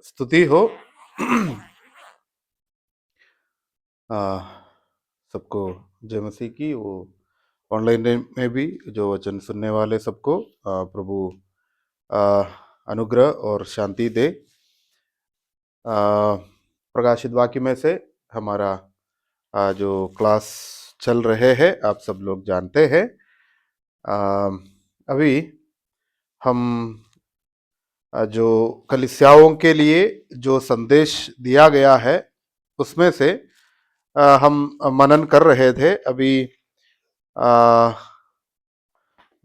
स्तुति हो। आ, सबको जय मसीह की। वो ऑनलाइन में भी जो वचन सुनने वाले सबको प्रभु आ, अनुग्रह और शांति दे। प्रकाशित वाक्य में से हमारा जो क्लास चल रहे हैं आप सब लोग जानते हैं। आ, अभी हम जो कलीसियाओं के लिए जो संदेश दिया गया है उसमें से हम मनन कर रहे थे। अभी आ,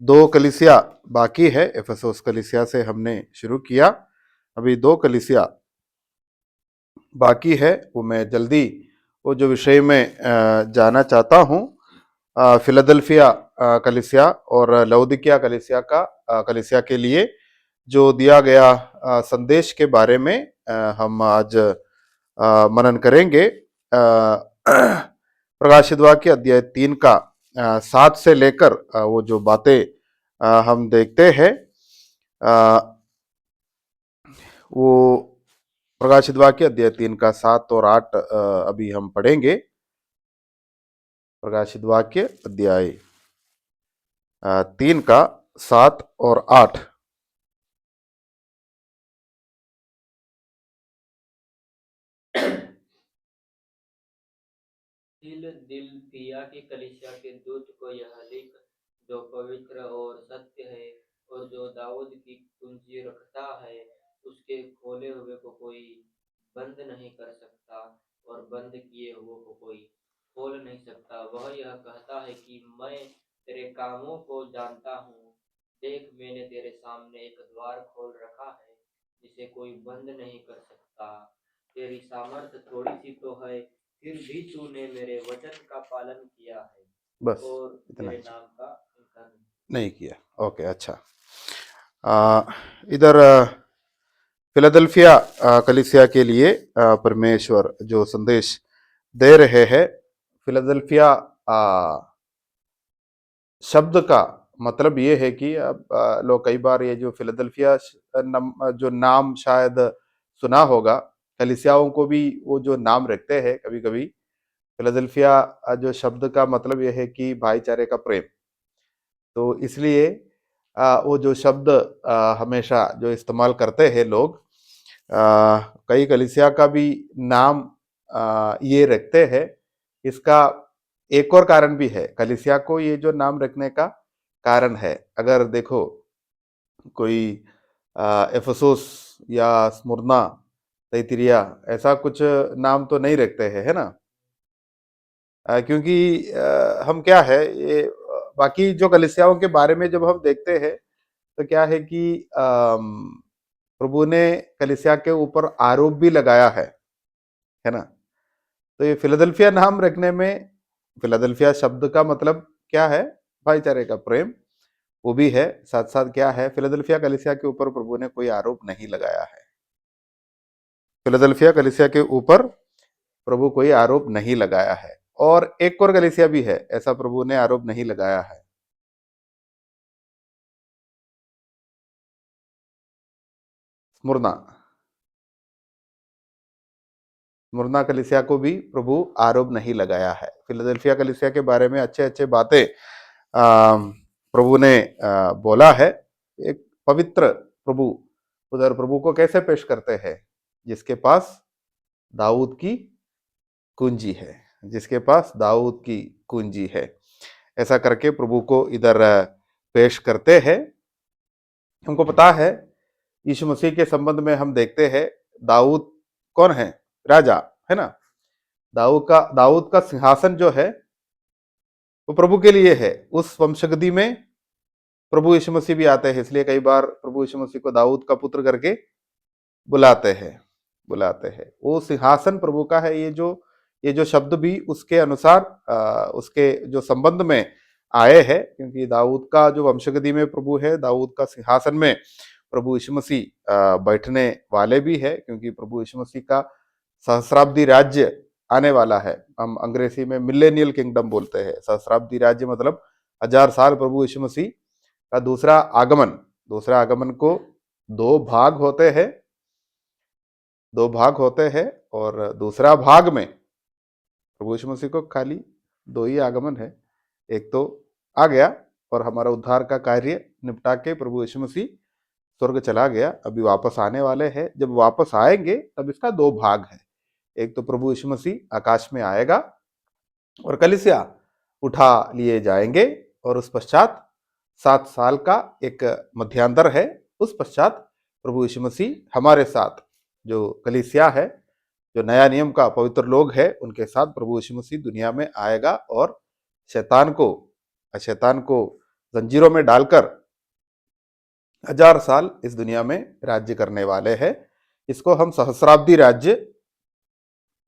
दो कलीसिया बाकी है। एफेसोस कलीसिया से हमने शुरू किया, अभी दो कलीसिया बाकी है। वो मैं जल्दी वो जो विषय में जाना चाहता हूँ। फिलाडेल्फिया कलीसिया और लौदीकिया कलीसिया के लिए जो दिया गया संदेश के बारे में हम आज मनन करेंगे। प्रकाशित वाक्य अध्याय 3 का 7 से लेकर वो जो बातें हम देखते हैं वो प्रकाशित वाक्य अध्याय 3 का 7 और 8 अभी हम पढ़ेंगे। प्रकाशित वाक्य अध्याय 3 का 7 और 8। फिलदिलफिया की कलीसिया के दूत को यह लिख, जो पवित्र और सत्य है और जो दाऊद की कुंजी रखता है, उसके खोले हुए को कोई बंद नहीं कर सकता और बंद किए हुए को कोई खोल नहीं सकता। वह यह कहता है कि मैं तेरे कामों को जानता हूँ। देख, मैंने तेरे सामने एक द्वार खोल रखा है जिसे कोई बंद नहीं कर सकता। तेरी सामर्थ थोड़ी सी तो है, फिर भी तूने मेरे वचन का पालन किया है बस और इतना मेरे ही, नाम का इनकार नहीं किया। ओके, अच्छा। इधर फिलाडेल्फिया कलीसिया के लिए परमेश्वर जो संदेश दे रहे हैं। फिलाडेल्फिया शब्द का मतलब ये है कि अब लोग कई बार ये जो फिलाडेल्फिया जो नाम शायद सुना होगा। कलीसियाओं को भी वो जो नाम रखते हैं कभी कभी। फिलाडेल्फिया जो शब्द का मतलब ये है कि भाईचारे का प्रेम। तो इसलिए वो जो शब्द हमेशा जो इस्तेमाल करते हैं लोग, कई कलीसिया का भी नाम ये रखते हैं। इसका एक और कारण भी है, कलीसिया को ये जो नाम रखने का कारण है। अगर देखो कोई एफेसुस या स्मुरना, तैतिरिया, ऐसा कुछ नाम तो नहीं रखते हैं, है ना। क्योंकि हम क्या है ये बाकी जो कलीसियाओं के बारे में जब हम देखते हैं तो क्या है कि प्रभु ने कलीसिया के ऊपर आरोप भी लगाया है ना। तो ये फिलाडेल्फिया नाम रखने में, फिलाडेल्फिया शब्द का मतलब क्या है? भाईचारे का प्रेम, वो भी है। साथ साथ क्या है, फिलाडेल्फिया कलीसिया के ऊपर प्रभु ने कोई आरोप नहीं लगाया है। फिलाडेल्फिया कलीसिया के ऊपर प्रभु कोई आरोप नहीं लगाया है। और एक और कलीसिया भी है, ऐसा प्रभु ने आरोप नहीं लगाया है। स्मुरना, स्मुरना कलीसिया को भी प्रभु आरोप नहीं लगाया है। फिलाडेल्फिया कलीसिया के बारे में अच्छे अच्छे बातें प्रभु ने बोला है। एक पवित्र प्रभु, उधर प्रभु को कैसे पेश करते हैं? जिसके पास दाऊद की कुंजी है, जिसके पास दाऊद की कुंजी है, ऐसा करके प्रभु को इधर पेश करते हैं। हमको पता है यीशु मसीह के संबंध में हम देखते हैं, दाऊद कौन है? राजा, है ना। दाऊद का सिंहासन जो है वो प्रभु के लिए है। उस वंशगति में प्रभु यीशु मसीह भी आते हैं, इसलिए कई बार प्रभु यीशु मसीह को दाऊद का पुत्र करके बुलाते हैं। वो सिंहासन प्रभु का है। ये जो शब्द भी उसके अनुसार उसके जो संबंध में आए हैं, क्योंकि दाऊद का जो वंशगति में प्रभु है, दाऊद का सिंहासन में प्रभु यीशु मसीह बैठने वाले भी है, क्योंकि प्रभु यीशु मसीह का सहस्राब्दी राज्य आने वाला है। हम अंग्रेजी में मिलेनियल किंगडम बोलते हैं। सहस्राब्दी राज्य मतलब 1000 साल प्रभु यीशु मसीह का दूसरा आगमन। दूसरा आगमन को दो भाग होते हैं। दो भाग होते हैं और दूसरा भाग में प्रभु यीशु मसीह को खाली दो ही आगमन है। एक तो आ गया और हमारा उद्धार का कार्य निपटा के प्रभु यीशु मसीह स्वर्ग चला गया, अभी वापस आने वाले हैं। जब वापस आएंगे तब इसका दो भाग है। एक तो प्रभु यीशु मसीह आकाश में आएगा और कलीसिया उठा लिए जाएंगे, और उस पश्चात 7 साल का एक मध्यांतर है। उस पश्चात प्रभु यीशु मसीह हमारे साथ, जो कलीसिया है, जो नया नियम का पवित्र लोग है, उनके साथ प्रभु यीशु मसीह दुनिया में आएगा और शैतान को जंजीरों में डालकर 1000 साल इस दुनिया में राज्य करने वाले हैं। इसको हम सहस्राब्दी राज्य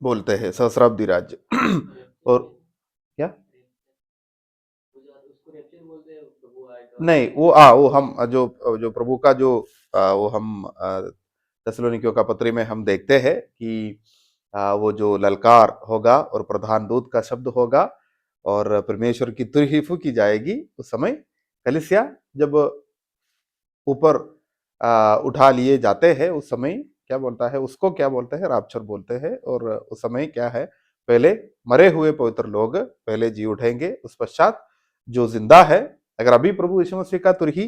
बोलते हैं, सहस्राब्दी राज्य। और क्या उसको रैप्चर बोलते हैं, प्रभु आएगा। नहीं, वो हम जो जो प्रभु का जो वो हम थिस्सलुनीकियों का पत्री में हम देखते हैं कि वो जो ललकार होगा और प्रधान दूत का शब्द होगा और परमेश्वर की तुरही फूकी जाएगी, उस समय कलीसिया जब ऊपर उठा लिए जाते हैं, उस समय क्या बोलता है, उसको क्या बोलते हैं, राप्चर बोलते हैं। और उस समय क्या है, पहले मरे हुए पवित्र लोग पहले जी उठेंगे, उस पश्चात जो जिंदा है, अगर अभी प्रभु यीशु मसीह का तुरही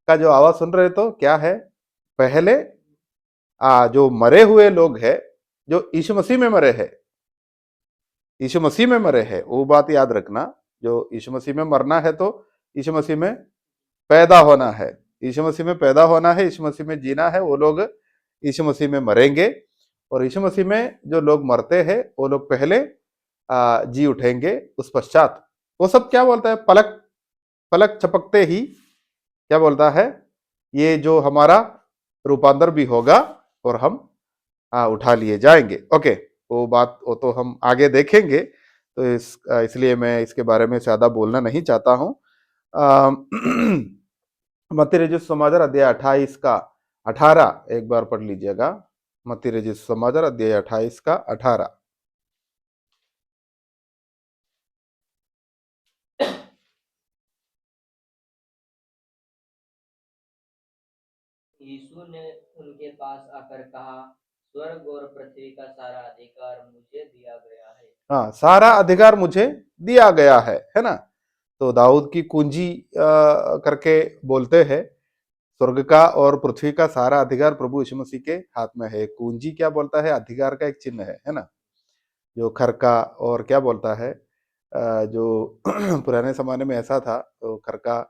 का जो आवाज सुन रहे तो क्या है, पहले जो मरे हुए लोग हैं, जो यीशु मसीह में मरे हैं, यीशु मसीह में मरे हैं, वो बात याद रखना। जो यीशु मसीह में मरना है तो यीशु मसीह में पैदा होना है, यीशु मसीह में पैदा होना है, यीशु मसीह में जीना है। वो लोग यीशु मसीह में मरेंगे, और यीशु मसीह में जो लोग मरते हैं वो लोग पहले जी उठेंगे। उस पश्चात वो सब क्या बोलता है, पलक पलक चपकते ही क्या बोलता है, ये जो हमारा रूपांतर भी होगा और हम उठा लिए जाएंगे। ओके, वो तो हम आगे देखेंगे, तो इसलिए मैं इसके बारे में ज्यादा बोलना नहीं चाहता हूँ। मत्ती रचित समाचार अध्याय 28 का 18 एक बार पढ़ लीजिएगा। मत्ती रचित समाचार अध्याय 28 का 18। यीशु ने उनके पास आकर कहा, स्वर्ग और पृथ्वी का सारा अधिकार मुझे दिया गया है। हाँ, सारा अधिकार मुझे दिया गया है ना। तो दाऊद की कुंजी करके बोलते हैं, स्वर्ग का और पृथ्वी का सारा अधिकार प्रभु यीशु मसीह के हाथ में है। कुंजी क्या बोलता है, अधिकार का एक चिन्ह है ना। जो खरका और क्या बोलता है, जो पुराने जमाने में ऐसा था, तो खरका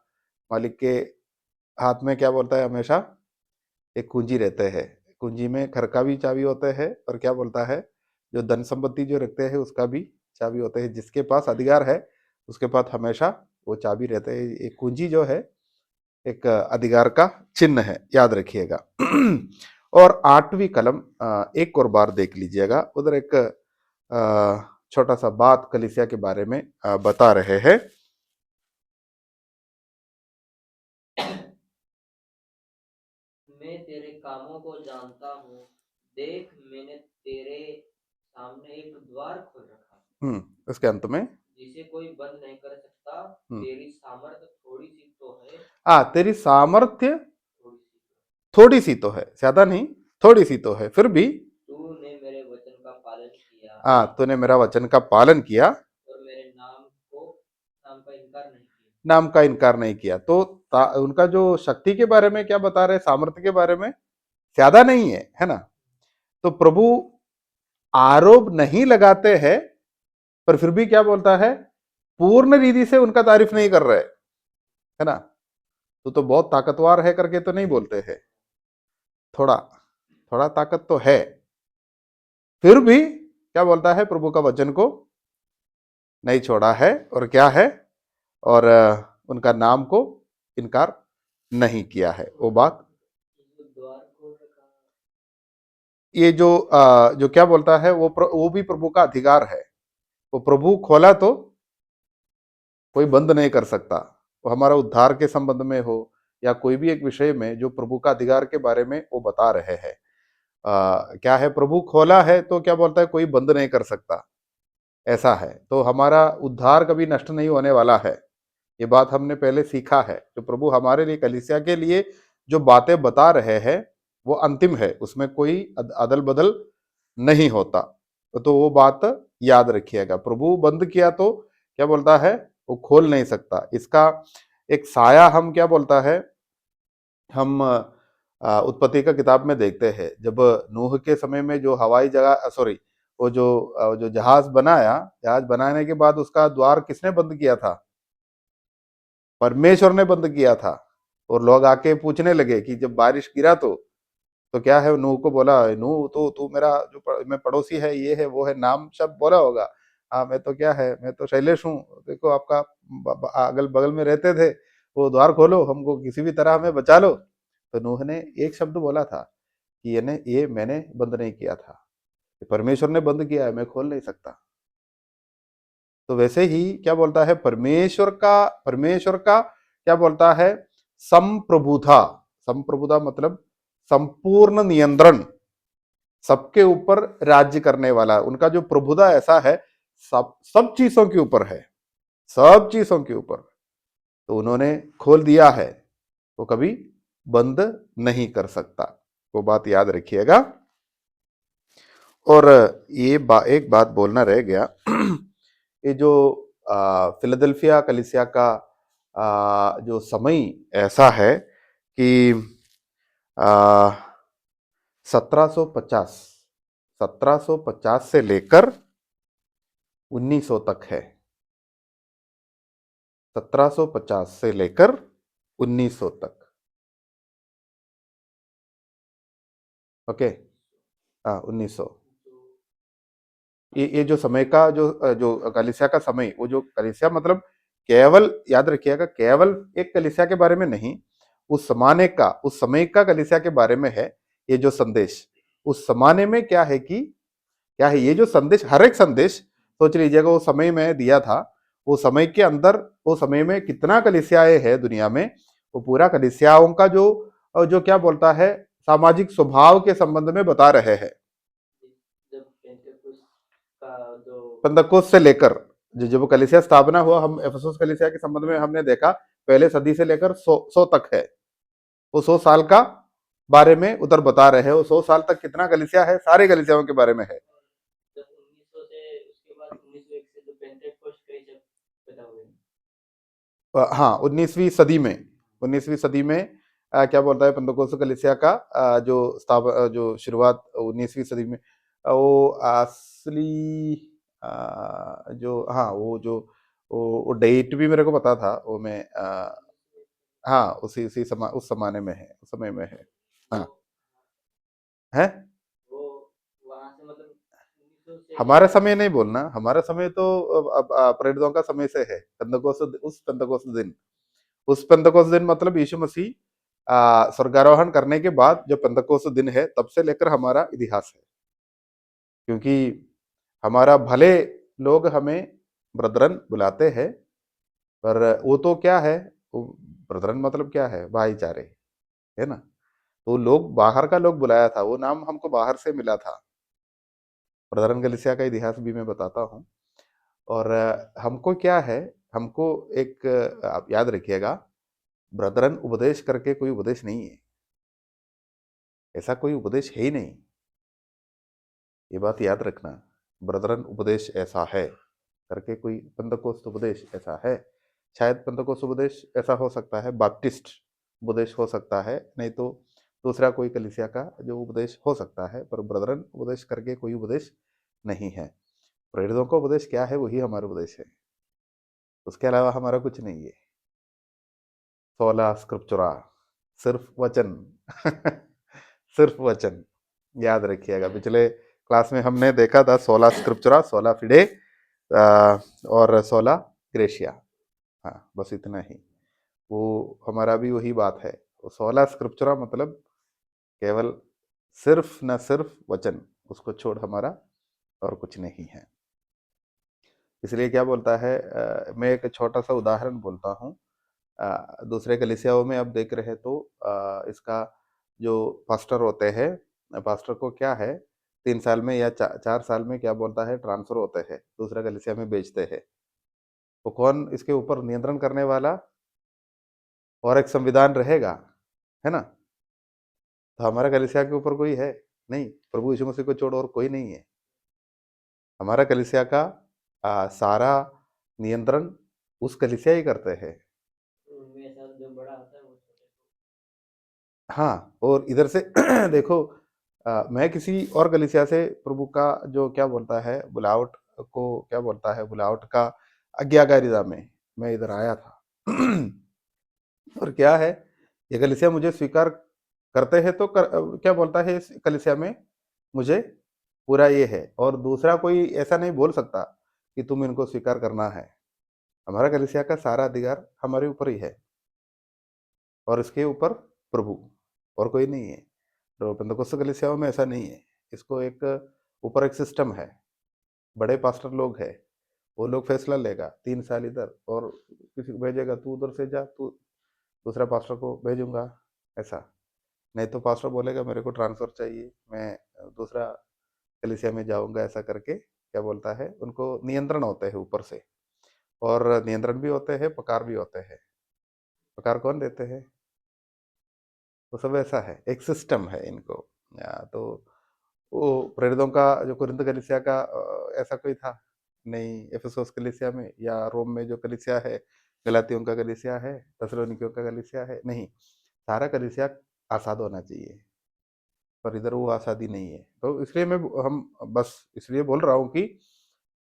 मालिक के हाथ में क्या बोलता है, हमेशा एक कुंजी रहते हैं। कुंजी में खरका भी चाबी होते हैं, और क्या बोलता है, जो धन संपत्ति जो रखते हैं उसका भी चाबी होते हैं। जिसके पास अधिकार है उसके पास हमेशा वो चाबी रहते हैं। एक कुंजी जो है एक अधिकार का चिन्ह है, याद रखिएगा। और 8वीं कलम एक और बार देख लीजिएगा, उधर एक छोटा सा बात कलीसिया के बारे में बता रहे हैं। मैं तेरे कामों को जानता हूँ, देख मैंने तेरे सामने एक द्वार खोल रखा, उसके अंत में जिसे कोई बंद नहीं कर सकता। तेरी सामर्थ्य थोड़ी सी तो है। तेरी सामर्थ्य थोड़ी सी थोड़ी सी तो है, ज्यादा नहीं, थोड़ी सी तो है, फिर भी तूने मेरे वचन का पालन किया तूने मेरा वचन का पालन किया और मेरे नाम का इनकार नहीं किया। नाम का इनकार नहीं किया। तो उनका जो शक्ति के बारे में क्या बता रहे, सामर्थ्य के बारे में ज्यादा नहीं है ना। तो प्रभु आरोप नहीं लगाते हैं, पर फिर भी क्या बोलता है, पूर्ण रीति से उनका तारीफ नहीं कर रहे है ना। तो बहुत ताकतवर है करके तो नहीं बोलते हैं, थोड़ा थोड़ा ताकत तो है, फिर भी क्या बोलता है, प्रभु का वचन को नहीं छोड़ा है, और क्या है, और उनका नाम को इनकार नहीं किया है। वो बात, द्वार खोल रखा। ये जो क्या बोलता है, वो भी प्रभु का अधिकार है। वो प्रभु खोला तो कोई बंद नहीं कर सकता। वो हमारा उद्धार के संबंध में हो या कोई भी एक विषय में जो प्रभु का अधिकार के बारे में वो बता रहे हैं। क्या है, प्रभु खोला है तो क्या बोलता है, कोई बंद नहीं कर सकता, ऐसा है। तो हमारा उद्धार कभी नष्ट नहीं होने वाला है, ये बात हमने पहले सीखा है। जो प्रभु हमारे लिए, कलीसिया के लिए जो बातें बता रहे हैं, वो अंतिम है, उसमें कोई अदल बदल नहीं होता। तो वो बात याद रखिएगा। प्रभु बंद किया तो क्या बोलता है, वो खोल नहीं सकता। इसका एक साया हम क्या बोलता है, हम उत्पत्ति का किताब में देखते हैं, जब नूह के समय में जो हवाई जगह सॉरी वो जो जहाज बनाया, जहाज बनाने के बाद उसका द्वार किसने बंद किया था? परमेश्वर ने बंद किया था। और लोग आके पूछने लगे कि जब बारिश गिरा तो क्या है, नूह को बोला, नूह तो तू मेरा जो मैं पड़ोसी है, ये है वो है, नाम शब्द बोला होगा। हाँ मैं तो क्या है, मैं तो शैलेश हूँ, देखो आपका अगल बगल में रहते थे, वो द्वार खोलो, हमको किसी भी तरह हमें बचा लो। तो नूह ने एक शब्द बोला था कि ये मैंने बंद नहीं किया था, परमेश्वर ने बंद किया है, मैं खोल नहीं सकता। तो वैसे ही क्या बोलता है, परमेश्वर का क्या बोलता है, संप्रभुता। संप्रभुता मतलब संपूर्ण नियंत्रण, सबके ऊपर राज्य करने वाला। उनका जो प्रभुता ऐसा है, सब सब चीजों के ऊपर है, सब चीजों के ऊपर। तो उन्होंने खोल दिया है, वो कभी बंद नहीं कर सकता। वो बात याद रखिएगा। और एक बात बोलना रह गया। ये जो फिलाडेल्फिया कलीसिया का जो समय ऐसा है कि 1750 1750 से लेकर 1900 तक है। 1750 से लेकर 1900 तक। ओके। हाँ 1900। ये जो समय का जो कलीसिया का समय, वो जो कलीसिया मतलब केवल याद रखिएगा, केवल एक कलीसिया के बारे में नहीं, उस समय का कलीसिया के बारे में है ये जो संदेश। उस जमाने में क्या है कि क्या है ये जो संदेश, हर एक संदेश सोच लीजिएगा वो समय में दिया था। वो समय के अंदर, वो समय में कितना कलीसियाएं है दुनिया में, वो पूरा कलीसियाओं का जो क्या बोलता है, सामाजिक स्वभाव के संबंध में बता रहे हैं। जब पेंटेकोस्त का जो पंदकोस से लेकर जब कलीसिया स्थापना हुआ, हम एफेसुस कलीसिया के संबंध में हमने देखा, पहले सदी से लेकर 100 तक है। वो 100 साल का बारे में उधर बता रहे हैं। वो 100 साल तक कितना कलीसिया है, सारे कलीसियाओं के बारे में है। जब 1900 से उसके बाद 1901 से जो पेंटेकोस्ट कई जब पैदा हुए। हाँ 19वीं सदी में क्या बोलता है, पंदकोस्त कलीसिया का जो शुरुआत 19वीं सदी में, वो असली जो हाँ वो जो वो डेट भी मेरे को पता था, वो मैं हाँ उस जमाने में है, उस समय में है। हाँ है। वो वहां से मतलब 1900 से हमारा लेकर समय नहीं बोलना, हमारा समय तो प्रेरितों का समय से है। उस पेंतकोस्त दिन मतलब यीशु मसीह स्वर्गारोहण करने के बाद जो पेंतकोस्त दिन है, तब से लेकर हमारा इतिहास है। क्योंकि हमारा भले लोग हमें ब्रदरन बुलाते हैं, पर वो तो क्या है, वो ब्रदरन मतलब क्या है, भाईचारे, है ना। तो लोग बाहर का लोग बुलाया था, वो नाम हमको बाहर से मिला था। ब्रदरन कलीसिया का इतिहास भी मैं बताता हूँ। और हमको क्या है, हमको एक आप याद रखिएगा, ब्रदरन उपदेश करके कोई उपदेश नहीं है, ऐसा कोई उपदेश है ही नहीं। ये बात याद रखना। ब्रदरन उपदेश ऐसा है करके कोई पेंतकोस्त उपदेश ऐसा है, शायद पेंतकोस्त उपदेश ऐसा हो सकता है, बाप्टिस्ट उपदेश हो सकता है, नहीं तो दूसरा कोई कलीसिया का जो उपदेश हो सकता है, पर ब्रदरन उपदेश करके कोई उपदेश नहीं है। प्रेरितों का उपदेश क्या है, वही हमारा उपदेश है, उसके अलावा हमारा कुछ नहीं है। सोला स्क्रिप्चुरा, सिर्फ वचन। सिर्फ वचन। याद रखिएगा, पिछले क्लास में हमने देखा था 16 स्क्रिप्चुरा, 16 फिडे और 16 ग्रेशिया। हाँ बस इतना ही। वो हमारा भी वही बात है। वो 16 स्क्रिप्चुरा मतलब केवल सिर्फ न सिर्फ वचन, उसको छोड़ हमारा और कुछ नहीं है। इसलिए क्या बोलता है, मैं एक छोटा सा उदाहरण बोलता हूँ। दूसरे कलीसियाओं में आप देख रहे तो इसका जो पास्टर होते हैं, पास्टर को क्या है, 3 साल में या 4 साल में क्या बोलता है, ट्रांसफर होते हैं, दूसरा कलीसिया में बेचते हैं। तो कौन इसके ऊपर नियंत्रण करने वाला, और एक संविधान रहेगा, है ना। तो हमारा कलीसिया के ऊपर कोई है नहीं, प्रभु यीशु मसीह को छोड़ और कोई नहीं है। हमारा कलीसिया का सारा नियंत्रण उस कलीसिया ही करते हैं। उनमें ऐसा जो बड़ा होता है वो छोटे को। हाँ, और इधर से देखो, मैं किसी और कलीसिया से प्रभु का जो क्या बोलता है बुलावट को क्या बोलता है बुलावट का आज्ञाकारिता में मैं इधर आया था। और क्या है, ये कलीसिया मुझे स्वीकार करते हैं तो क्या बोलता है इस कलीसिया में मुझे पूरा ये है, और दूसरा कोई ऐसा नहीं बोल सकता कि तुम इनको स्वीकार करना है। हमारा कलीसिया का सारा अधिकार हमारे ऊपर ही है, और इसके ऊपर प्रभु और कोई नहीं है। तो पेंतुकोस्त कलीसियाओं में ऐसा नहीं है। इसको एक ऊपर एक सिस्टम है, बड़े पास्टर लोग हैं, वो लोग फैसला लेगा 3 साल इधर और किसी को भेजेगा, तू उधर से जा, तू दूसरा पास्टर को भेजूंगा, ऐसा नहीं तो पास्टर बोलेगा मेरे को ट्रांसफर चाहिए, मैं दूसरा कलीसिया में जाऊंगा, ऐसा करके क्या बोलता है उनको नियंत्रण होते हैं ऊपर से। और नियंत्रण भी होते हैं, पकार भी होते हैं। पकार कौन देते हैं? तो सब ऐसा है, एक सिस्टम है इनको। तो वो प्रेरितों का जो कुरिन्थ कलीसिया का ऐसा कोई था नहीं, एफेसुस कलीसिया में या रोम में जो कलीसिया है, गलातियों का कलीसिया है, थेसलोनिकियों का कलीसिया है, नहीं, सारा कलीसिया आजाद होना चाहिए, पर इधर वो आज़ादी नहीं है। तो इसलिए मैं हम बस इसलिए बोल रहा हूँ कि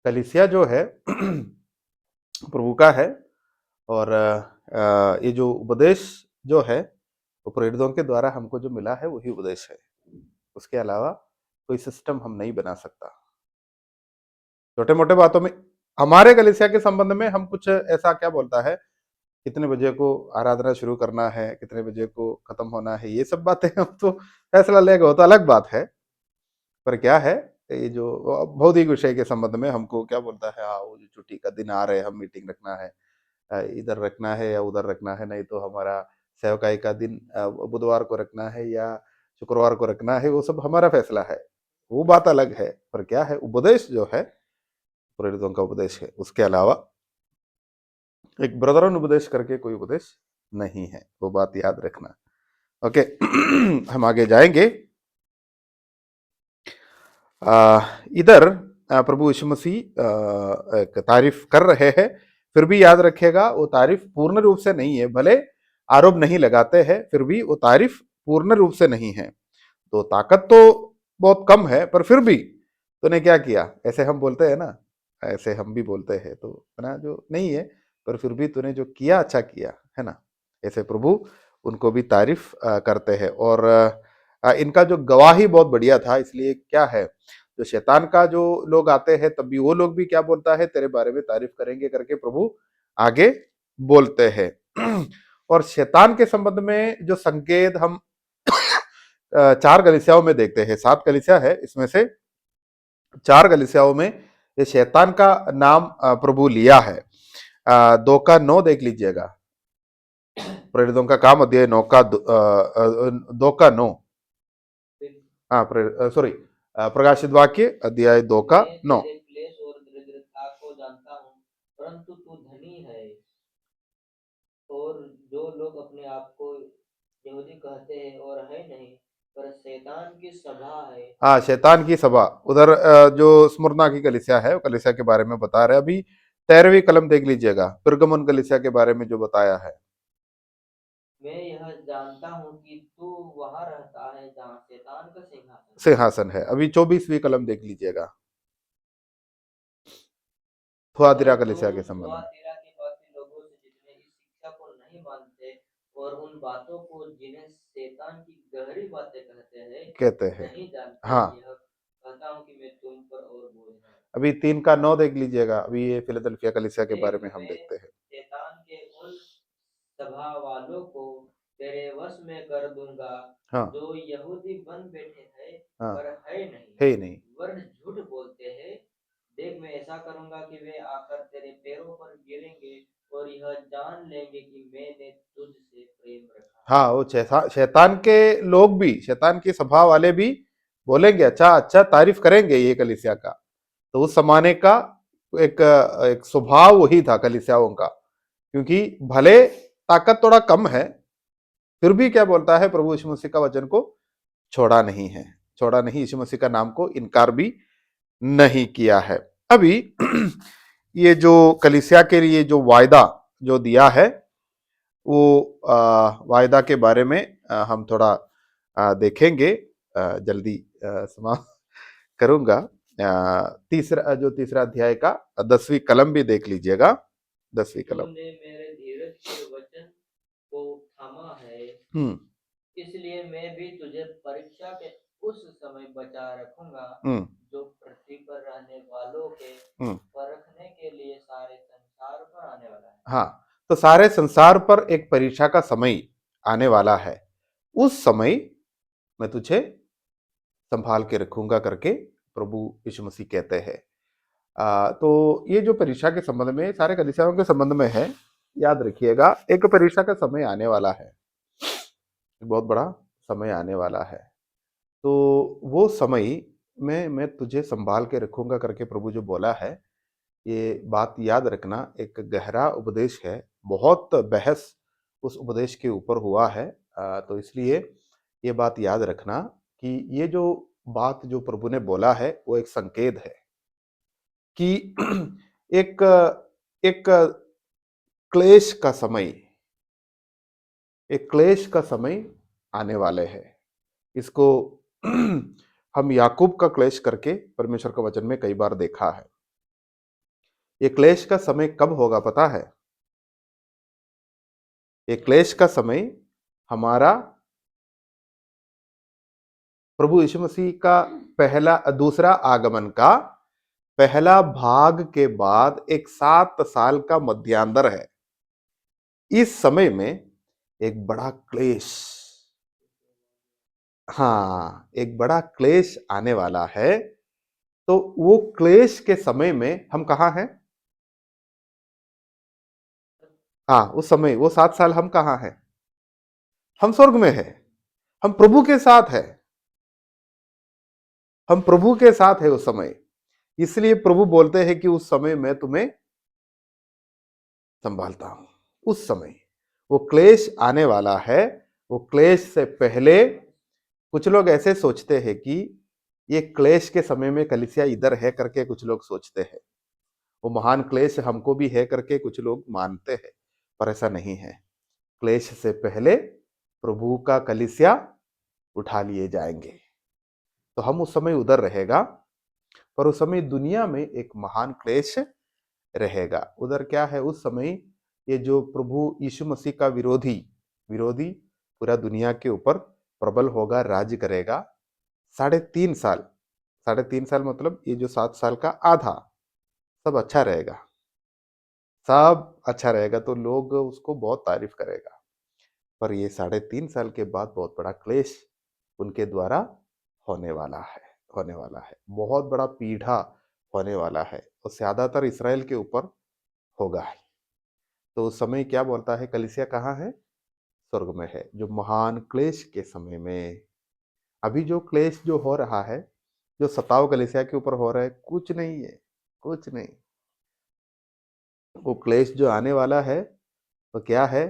कलीसिया जो है प्रभु का है, और ये जो उपदेश जो है वो प्रेरितों के द्वारा हमको जो मिला है वही उपदेश है। उसके अलावा कोई सिस्टम हम नहीं बना सकता। छोटे मोटे बातों में हमारे कलीसिया के संबंध में हम कुछ ऐसा क्या बोलता है, कितने बजे को आराधना शुरू करना है, कितने बजे को खत्म होना है, ये सब बातें हम तो फैसला लेगा, वो तो अलग बात है। पर क्या है, ये जो भौतिक विषय के संबंध में हमको क्या बोलता है, हाँ वो जो छुट्टी का दिन आ रहे हैं, हम मीटिंग रखना है, इधर रखना है या उधर रखना है, नहीं तो हमारा सेवकाई का दिन बुधवार को रखना है या शुक्रवार को रखना है, वो सब हमारा फैसला है, वो बात अलग है। पर क्या है, उपदेश जो है प्रेरितों का उपदेश है, उसके अलावा एक ब्रदरन उपदेश करके कोई उपदेश नहीं है, वो बात याद रखना। ओके। हम आगे जाएंगे। इधर प्रभु यीशु मसीह एक तारीफ कर रहे हैं, फिर भी याद रखिएगा वो तारीफ पूर्ण रूप से नहीं है, भले आरोप नहीं लगाते हैं फिर भी वो तारीफ पूर्ण रूप से नहीं है। तो ताकत तो बहुत कम है, पर फिर भी तूने क्या किया, ऐसे हम बोलते हैं ना, ऐसे हम भी बोलते हैं, तो ना जो नहीं है, पर फिर भी तूने जो किया अच्छा किया है ना, ऐसे प्रभु उनको भी तारीफ करते हैं। और इनका जो गवाही बहुत बढ़िया था, इसलिए क्या है, जो शैतान का जो लोग आते हैं तब भी वो लोग भी क्या बोलता है, तेरे बारे में तारीफ करेंगे करके प्रभु आगे बोलते हैं। और शैतान के संबंध में जो संकेत हम 4 कलीसियाओं में देखते हैं, 7 कलीसिया है, इसमें से 4 कलीसियाओं में ये शैतान का नाम प्रभु लिया है। 2 का 9 देख लीजिएगा, प्रेरितों का काम अध्याय 2 का 9। फिर हाँ, सॉरी, प्रकाशित वाक्य अध्याय 2 का मैं 9। तेरे क्लेश और दरिद्रता को जानता हूँ, परंतु तू धनी है, और जो लोग अपने आप को यहूदी कहते हैं और है नहीं, पर शैतान की सभा है। हाँ, शैतान की सभा, उधर जो स्मुरना की कलीसिया है, वो कलीसिया के बारे में बता रहे हैं। अभी 13वीं कलम देख लीजिएगा, पिरगमुन कलीसिया के बारे में जो बताया है। मैं यह जानता हूँ कि तू वहाँ रहता है जहाँ शैतान का सिंहासन है। सिंहासन है। अभी 24वीं कलम देख लीजिएगा, पर थुआतिरा तुम कलीसिया के संबंध में थुआतीरा के बाकी लोगों से जितने इस शिक्षा को नहीं मानते और उन बातों को जिन्हें शैतान की गहरी बातें कहते हैं कहते हैं। नहीं जानते, हाँ, यह कहता हूँ कि मैं तुम पर और बोझ है। अभी 3 का 9 देख लीजिएगा, अभी ये फिलाडेल्फिया कलीसिया के बारे देख में हम मैं देखते हैं। शैतान के उन सभा वालों को तेरे वश में कर दूंगा, हाँ, जो यहूदी बन बैठे हैं हाँ, पर है नहीं, है ही नहीं। वरन झूठ बोलते हैं। देख मैं ऐसा करूंगा कि वे आकर तेरे पैरों पर गिरेंगे और यह जान लेंगे कि मैंने तुझसे प्रेम रखा है। हाँ, वो शैतान के लोग भी, शैतान की सभा वाले भी बोलेंगे, अच्छा अच्छा तारीफ करेंगे ये कलीसिया का। तो उस जमाने का एक स्वभाव वही था कलीसियाओं का, क्योंकि भले ताकत थोड़ा कम है, फिर भी क्या बोलता है प्रभु यीशु मसीह का वचन को छोड़ा नहीं है, छोड़ा नहीं, यीशु मसीह का नाम को इनकार भी नहीं किया है। अभी ये जो कलीसिया के लिए जो वायदा जो दिया है, वो वायदा के बारे में हम थोड़ा देखेंगे। जल्दी समाप्त करूंगा। तीसरा जो तीसरा अध्याय का 10वीं कलम भी देख लीजिएगा। 10वीं कलम। तूने मेरे धीरज के वचन को थामा है, हम्म। इसलिए मैं भी तुझे परीक्षा के उस समय बचा रखूंगा हम्म। जो पृथ्वी पर रहने वालों के हम्म। परखने के लिए सारे संसार पर आने वाला है। हाँ, तो सारे संसार पर एक परीक्षा का समय आने वाला है। उस समय मैं तुझे संभाल के रखूंगा करके प्रभु यीशु मसीह कहते हैं। तो ये जो परीक्षा के संबंध में सारे कलीसियाओं के संबंध में है, याद रखिएगा एक परीक्षा का समय आने वाला है, बहुत बड़ा समय आने वाला है। तो वो समय में मैं तुझे संभाल के रखूंगा करके प्रभु जो बोला है, ये बात याद रखना। एक गहरा उपदेश है, बहुत बहस उस उपदेश के ऊपर हुआ है। तो इसलिए ये बात याद रखना कि ये जो बात जो प्रभु ने बोला है वो एक संकेत है कि एक एक क्लेश का समय, एक क्लेश का समय आने वाले हैं। इसको हम याकूब का क्लेश करके परमेश्वर का वचन में कई बार देखा है। ये क्लेश का समय कब होगा पता है? ये क्लेश का समय हमारा प्रभु यीशु मसीह का दूसरा आगमन का पहला भाग के बाद एक 7 साल का मध्यांतर है। इस समय में एक बड़ा क्लेश, हाँ, एक बड़ा क्लेश आने वाला है। तो वो क्लेश के समय में हम कहाँ हैं? हाँ, उस समय वो 7 साल हम कहाँ हैं? हम स्वर्ग में हैं, हम प्रभु के साथ है, हम प्रभु के साथ है उस समय। इसलिए प्रभु बोलते हैं कि उस समय मैं तुम्हें संभालता हूं। उस समय वो क्लेश आने वाला है। वो क्लेश से पहले कुछ लोग ऐसे सोचते हैं कि ये क्लेश के समय में कलीसिया इधर है करके कुछ लोग सोचते हैं, वो महान क्लेश हमको भी है करके कुछ लोग मानते हैं, पर ऐसा नहीं है। क्लेश से पहले प्रभु का कलीसिया उठा लिए जाएंगे, तो हम उस समय उधर रहेगा। पर उस समय दुनिया में एक महान क्लेश रहेगा। उधर क्या है उस समय? ये जो प्रभु यीशु मसीह का विरोधी विरोधी पूरा दुनिया के ऊपर प्रबल होगा, राज्य करेगा 3.5 साल। 3.5 साल मतलब ये जो 7 साल का आधा सब अच्छा रहेगा, सब अच्छा रहेगा, तो लोग उसको बहुत तारीफ करेगा। पर ये 3.5 साल के बाद बहुत बड़ा क्लेश उनके द्वारा होने वाला है, होने वाला है, बहुत बड़ा पीढ़ा होने वाला है, और ज्यादातर इसराइल के ऊपर होगा। तो उस समय क्या बोलता है? कलीसिया कहाँ है? स्वर्ग में है, जो महान क्लेश के समय में। अभी जो क्लेश जो हो रहा है, जो सताव कलीसिया के ऊपर हो रहा है, कुछ नहीं है, कुछ नहीं। वो क्लेश जो आने वाला है वो क्या है?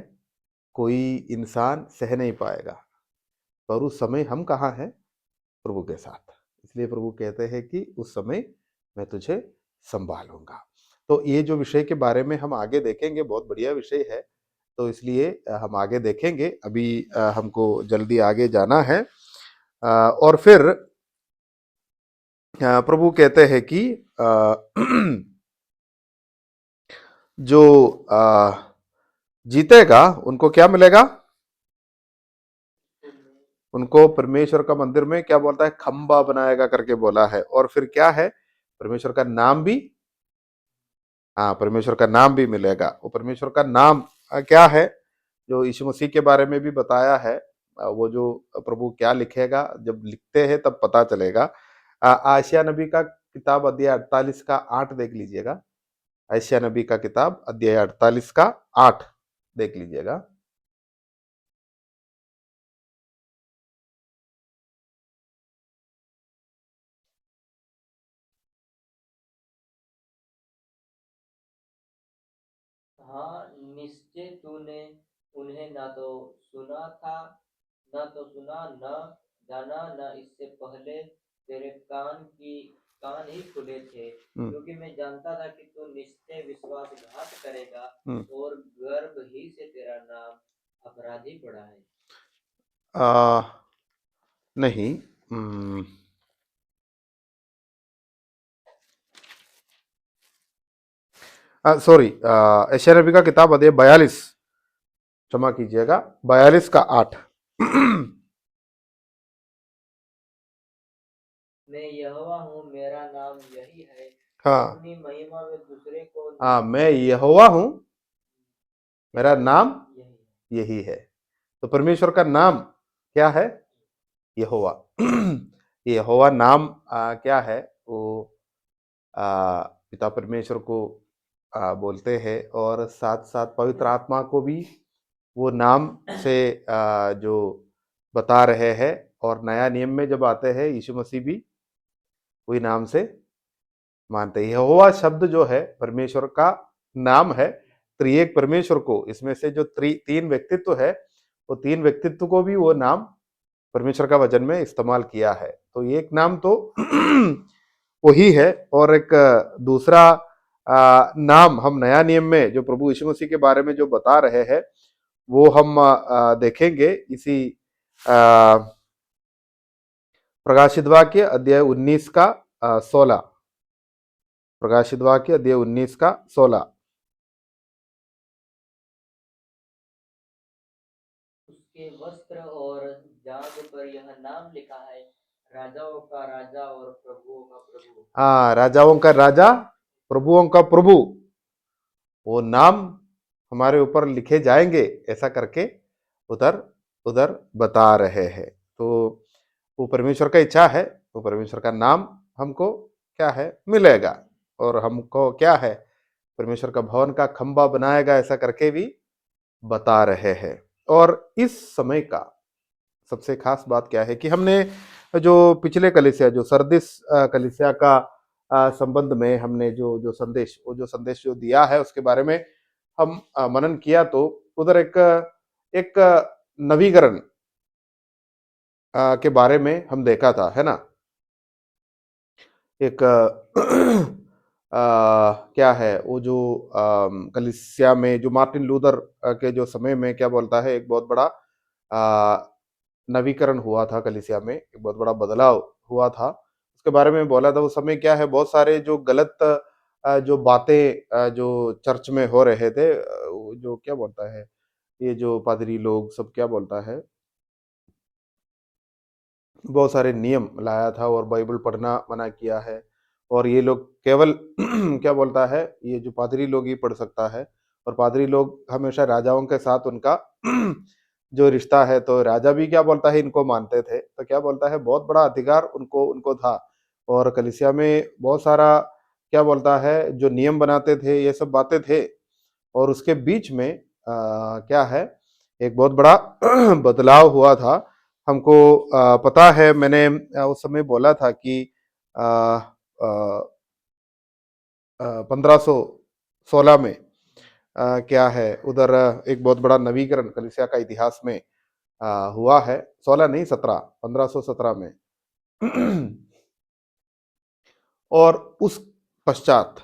कोई इंसान सह नहीं पाएगा। पर उस समय हम कहाँ हैं? प्रभु के साथ। इसलिए प्रभु कहते हैं कि उस समय मैं तुझे संभालूंगा। तो ये जो विषय के बारे में हम आगे देखेंगे, बहुत बढ़िया विषय है, तो इसलिए हम आगे देखेंगे। अभी हमको जल्दी आगे जाना है। और फिर प्रभु कहते हैं कि जो जीतेगा उनको क्या मिलेगा? उनको परमेश्वर का मंदिर में क्या बोलता है? खंबा बनाएगा करके बोला है। और फिर क्या है? परमेश्वर का नाम भी, हाँ, परमेश्वर का नाम भी मिलेगा। वो परमेश्वर का नाम क्या है? जो यीशु मसीह के बारे में भी बताया है। वो जो प्रभु क्या लिखेगा, जब लिखते हैं तब पता चलेगा। आशिया नबी का किताब अध्याय 48 का 8 देख लीजिएगा। आशिया नबी का किताब अध्याय 48 का 8 देख लीजिएगा। हाँ, निश्चय तूने उन्हें न तो सुना था, न तो सुना, न जाना, न इससे पहले तेरे कान ही खुले थे, क्योंकि मैं जानता था कि तू निश्चय विश्वासघात करेगा और गर्भ ही से तेरा नाम अपराधी पड़ा है। आ, नहीं, सॉरी, यशायाह नबी का किताब अध्याय 42, क्षमा कीजिएगा, 42 का 8। मैं यहोवा हूँ, मेरा नाम यही है, हाँ, अपनी महिमा में दूसरे को हाँ, मैं यहोवा हूं, मेरा नाम यही है। यही है। तो परमेश्वर का नाम क्या है? यहोवा। यहोवा नाम क्या है? वो पिता परमेश्वर को बोलते हैं, और साथ साथ पवित्र आत्मा को भी वो नाम से जो बता रहे हैं। और नया नियम में जब आते हैं, यीशु मसीह भी वही नाम से मानते हैं। यहोवा शब्द जो है परमेश्वर का नाम है। त्रिएक परमेश्वर को, इसमें से जो तीन व्यक्तित्व है, वो तीन व्यक्तित्व को भी वो नाम परमेश्वर का वचन में इस्तेमाल किया है। तो एक नाम तो वही है, और एक दूसरा नाम हम नया नियम में जो प्रभु यीशु मसीह के बारे में जो बता रहे हैं, वो हम देखेंगे इसी प्रकाशित वाक्य अध्याय 19 का 16। प्रकाशित वाक्य अध्याय 19 का 16। उसके वस्त्र और जांघ पर यह नाम लिखा है, राजाओं का राजा और प्रभुओं का प्रभु। हाँ, राजाओं का राजा, प्रभुओं का प्रभु, वो नाम हमारे ऊपर लिखे जाएंगे, ऐसा करके उधर उधर बता रहे हैं। तो वो परमेश्वर का इच्छा है, वो परमेश्वर का नाम हमको क्या है, मिलेगा। और हमको क्या है, परमेश्वर का भवन का खंबा बनाएगा, ऐसा करके भी बता रहे हैं। और इस समय का सबसे खास बात क्या है कि हमने जो पिछले कलीसिया, जो सरदिस कलीसिया का संबंध में हमने जो जो संदेश, वो जो संदेश जो दिया है, उसके बारे में हम मनन किया, तो उधर एक एक नवीकरण के बारे में हम देखा था, है ना। एक क्या है वो जो कलीसिया में जो मार्टिन लूथर के जो समय में क्या बोलता है, एक बहुत बड़ा नवीकरण हुआ था कलीसिया में, एक बहुत बड़ा बदलाव हुआ था। उसके बारे में बोला था। उस समय क्या है, बहुत सारे जो गलत जो बातें जो चर्च में हो रहे थे, वो जो क्या बोलता है, ये जो पादरी लोग सब क्या बोलता है, बहुत सारे नियम लाया था और बाइबल पढ़ना मना किया है। और ये लोग केवल क्या बोलता है, ये जो पादरी लोग ही पढ़ सकता है। और पादरी लोग हमेशा राजाओं के साथ उनका जो रिश्ता है, तो राजा भी क्या बोलता है, इनको मानते थे। तो क्या बोलता है, बहुत बड़ा अधिकार उनको उनको था। और कलीसिया में बहुत सारा क्या बोलता है, जो नियम बनाते थे, ये सब बातें थे। और उसके बीच में क्या है, एक बहुत बड़ा बदलाव हुआ था। हमको पता है, मैंने उस समय बोला था कि 1516 में क्या है, उधर एक बहुत बड़ा नवीकरण कलीसिया का इतिहास में हुआ है। 16 नहीं, 17, 1517 में। और उस पश्चात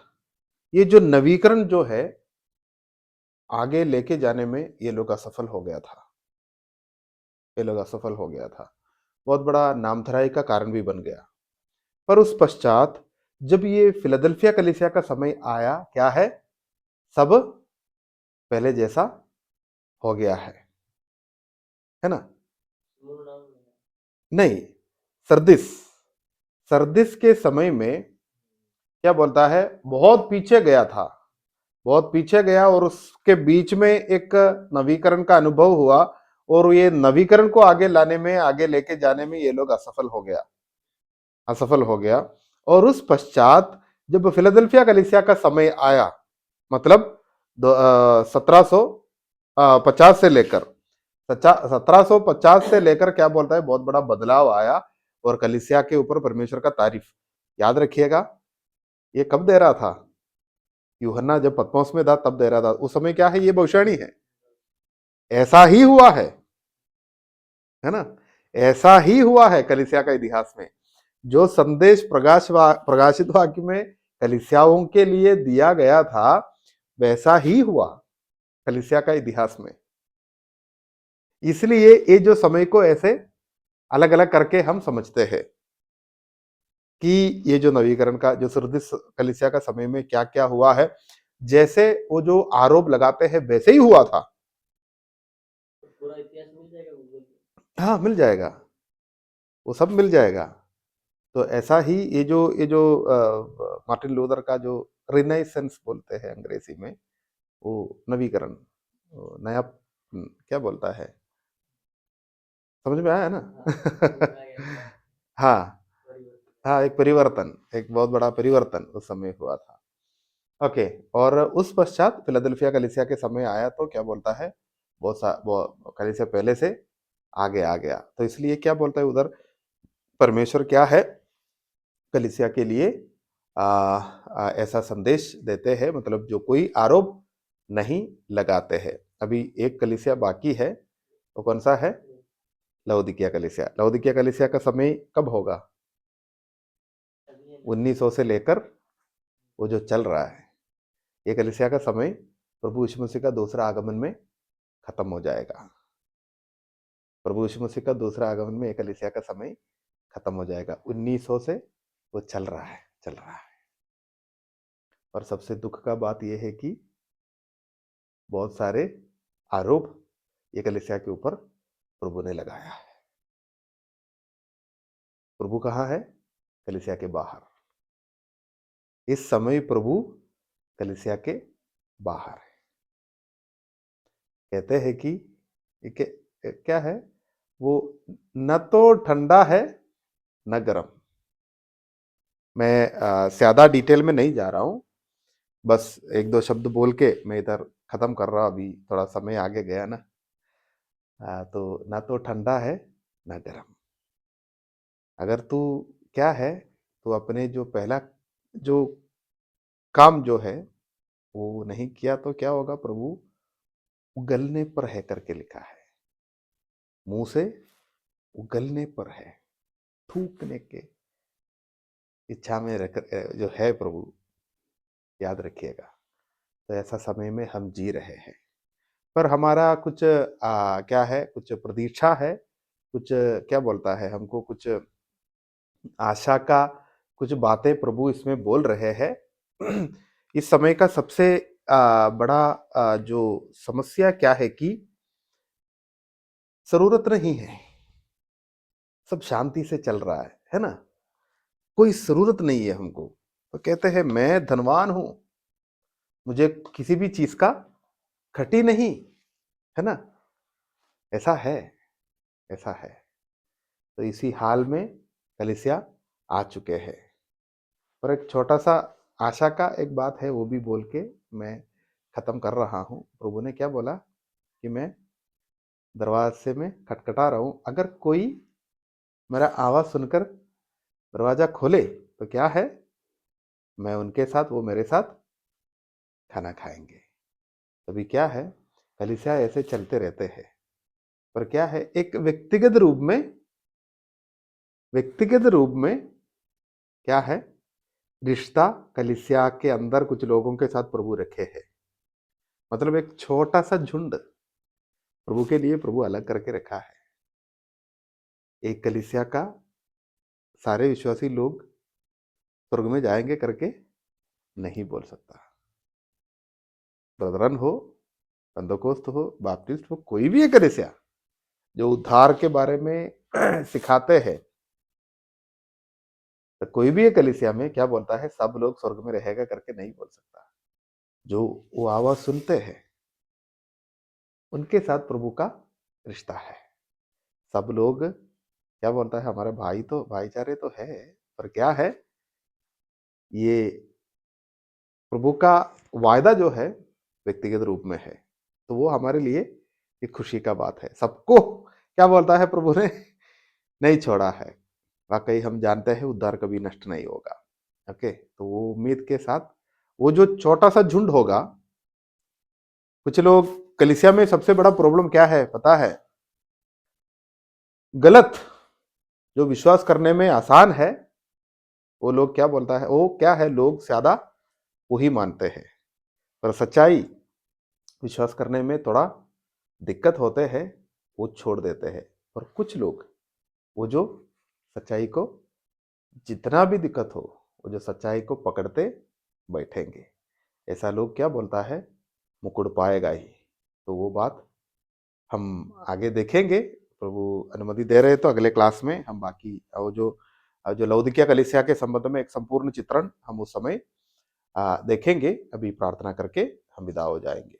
ये जो नवीकरण जो है, आगे लेके जाने में ये लोग असफल हो गया था। ये लोग असफल हो गया था, बहुत बड़ा नामधराई का कारण भी बन गया। पर उस पश्चात जब ये फिलाडेल्फिया कलीसिया का समय आया, क्या है, सब पहले जैसा हो गया है ना। पूर्ण नहीं, सरदिस, सरदिस के समय में क्या बोलता है, बहुत पीछे गया था, बहुत पीछे गया। और उसके बीच में एक नवीकरण का अनुभव हुआ, और ये नवीकरण को आगे लाने में, आगे लेके जाने में ये लोग असफल हो गया। और उस पश्चात जब फिलाडेल्फिया कलीसिया का समय आया, मतलब 1750 से लेकर 1750 से लेकर क्या बोलता है, बहुत बड़ा बदलाव आया। और कलीसिया के ऊपर परमेश्वर का तारीफ, याद रखिएगा, ये कब दे रहा था, यूहन्ना जब पतमोस में था तब दे रहा था। उस समय क्या है, ये भविष्यवाणी है, ऐसा ही हुआ है ना। ऐसा ही हुआ है कलीसिया का इतिहास में। जो संदेश प्रकाशित वाक्य में कलीसियाओं के लिए दिया गया था, वैसा ही हुआ कलीसिया का इतिहास में। इसलिए ये जो समय को ऐसे अलग अलग करके हम समझते हैं कि ये जो नवीकरण का जो सुरदिस कलीसिया का समय में क्या क्या हुआ है, जैसे वो जो आरोप लगाते हैं वैसे ही हुआ था। पूरा इतिहास मिल जाएगा गूगल पे। हाँ, मिल जाएगा, वो सब मिल जाएगा। तो ऐसा ही ये जो मार्टिन लूथर का जो रिनाइसेंस बोलते हैं अंग्रेजी में, वो नवीकरण, वो नया क्या बोलता है, समझ में आया ना? हाँ, हाँ, एक परिवर्तन, एक बहुत बड़ा परिवर्तन उस समय हुआ था। ओके, और उस पश्चात फिलाडेल्फिया कलीसिया के समय आया तो क्या बोलता है, वो कलीसिया पहले से आगे आ गया। तो इसलिए क्या बोलता है उधर, परमेश्वर क्या है, कलीसिया के लिए ऐसा संदेश देते हैं, मतलब जो कोई आरोप नहीं लगाते हैं। अभी एक कलीसिया बाकी है, तो कौन सा है? लवोदिकिया कलीसिया। लवोदिकिया कलीसिया का समय कब होगा? 1900 से लेकर वो जो चल रहा है, ये कलीसिया का समय प्रभु यीशु मसीह का दूसरा आगमन में खत्म हो जाएगा। प्रभु यीशु मसीह का दूसरा आगमन में एक कलीसिया का समय खत्म हो जाएगा। 1900 से वो चल रहा है, चल रहा है। और सबसे दुख का बात यह है कि बहुत सारे आरोप ये कलीसिया के ऊपर प्रभु ने लगाया है। प्रभु कहाँ है? कलीसिया के बाहर। इस समय प्रभु कलीसिया के बाहर है। कहते हैं कि क्या है वो, न तो ठंडा है न गर्म। मैं ज्यादा डिटेल में नहीं जा रहा हूं, बस एक दो शब्द बोल के मैं इधर खत्म कर रहा हूं। अभी थोड़ा समय आगे गया ना। तो ना तो ठंडा है ना गर्म। अगर तू क्या है, तो अपने जो पहला जो काम जो है वो नहीं किया तो क्या होगा? प्रभु उगलने पर है करके लिखा है। मुंह से उगलने पर है, थूकने के इच्छा में रख जो है प्रभु, याद रखिएगा। तो ऐसा समय में हम जी रहे हैं, पर हमारा कुछ क्या है, कुछ प्रतीक्षा है, कुछ क्या बोलता है हमको, कुछ आशा का, कुछ बातें प्रभु इसमें बोल रहे हैं। इस समय का सबसे बड़ा जो समस्या क्या है कि जरूरत नहीं है, सब शांति से चल रहा है ना? कोई जरूरत नहीं है हमको। तो कहते हैं मैं धनवान हूं, मुझे किसी भी चीज का घटी नहीं, है ना? ऐसा है, ऐसा है। तो इसी हाल में कलीसिया आ चुके हैं। पर एक छोटा सा आशा का एक बात है, वो भी बोल के मैं खत्म कर रहा हूं। प्रभु ने क्या बोला कि मैं दरवाजे में खटखटा रहा हूं, अगर कोई मेरा आवाज सुनकर दरवाजा खोले तो क्या है, मैं उनके साथ, वो मेरे साथ खाना खाएंगे। अभी क्या है, कलीसिया ऐसे चलते रहते हैं, पर क्या है, एक व्यक्तिगत रूप में क्या है, रिश्ता कलीसिया के अंदर कुछ लोगों के साथ प्रभु रखे हैं। मतलब एक छोटा सा झुंड प्रभु के लिए प्रभु अलग करके रखा है। एक कलीसिया का सारे विश्वासी लोग स्वर्ग में जाएंगे करके नहीं बोल सकता। ब्रदरन हो, पेंतोकोस्त हो, बाप्टिस्ट हो, कोई भी एक कलीसिया जो उद्धार के बारे में सिखाते हैं, तो कोई भी एक कलीसिया में क्या बोलता है, सब लोग स्वर्ग में रहेगा करके नहीं बोल सकता। जो वो आवाज सुनते हैं उनके साथ प्रभु का रिश्ता है। सब लोग क्या बोलता है, हमारे भाई तो भाईचारे तो है, पर क्या है, ये प्रभु का वायदा जो है व्यक्तिगत रूप में है, तो वो हमारे लिए एक खुशी का बात है। सबको क्या बोलता है, प्रभु ने नहीं छोड़ा है। वाकई हम जानते हैं उद्धार कभी नष्ट नहीं होगा। ओके, तो वो उम्मीद के साथ वो जो छोटा सा झुंड होगा, कुछ लोग, कलीसिया में सबसे बड़ा प्रॉब्लम क्या है पता है? गलत, जो विश्वास करने में आसान है, वो लोग क्या बोलता है, वो क्या है, लोग ज्यादा वही मानते हैं। पर सच्चाई विश्वास करने में थोड़ा दिक्कत होते हैं, वो छोड़ देते हैं। और कुछ लोग, वो जो सच्चाई को, जितना भी दिक्कत हो, वो जो सच्चाई को पकड़ते बैठेंगे। ऐसा लोग क्या बोलता है, मुकुड़ पाएगा ही। तो वो बात हम आगे देखेंगे। प्रभु अनुमति दे रहे तो अगले क्लास में हम बाकी वो जो जो लौदीकिया कलीसिया के संबंध में एक संपूर्ण चित्रण हम उस समय देखेंगे। अभी प्रार्थना करके हम विदा हो जाएंगे।